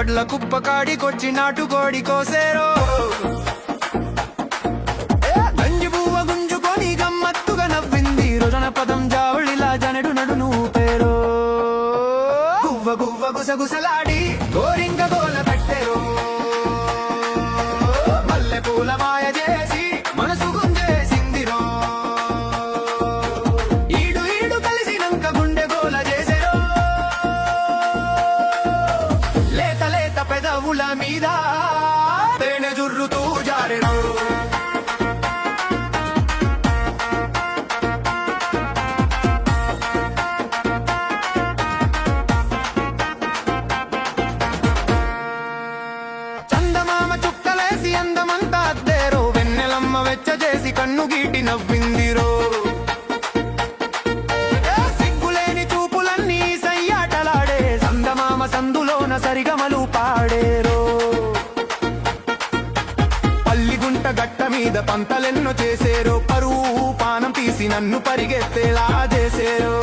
వడ్ల కుప్ప కాడికొచ్చి నాటుకోడి కోసేరో గంజి పువ్వ గుంజుకొని గమ్మత్తుగా నవ్వింది రోజన పదం జావళిలా జనడు నడును పేరో గువ్వ గువ్వ గుసగుసలాడి గోరింగ గోల పెట్టెరో మల్లె పూల మాయ చేసి మనసు గుంజేసిందిరో ఈడు ఈడు కలిసినంక గుండె గోల చేసెరో లేత లేత పెదవుల మీద తేనె జుర్రుతూ జారెరో చందమామ చుక్కలేసి అందమంతా అద్దేరో వెన్నెలమ్మ వెచ్చ చేసి కన్ను గీటి నవ్విందిరో సిగ్గులేని చూపులన్నీ సయ్యాటలాడే చందమామ సందులోన సరిగమలు పాడేరో పల్లిగుంట గట్ట మీద పంతలెన్నో చేసేరో పరువు పానం తీసి నన్ను పరిగెత్తేలా చేసేరో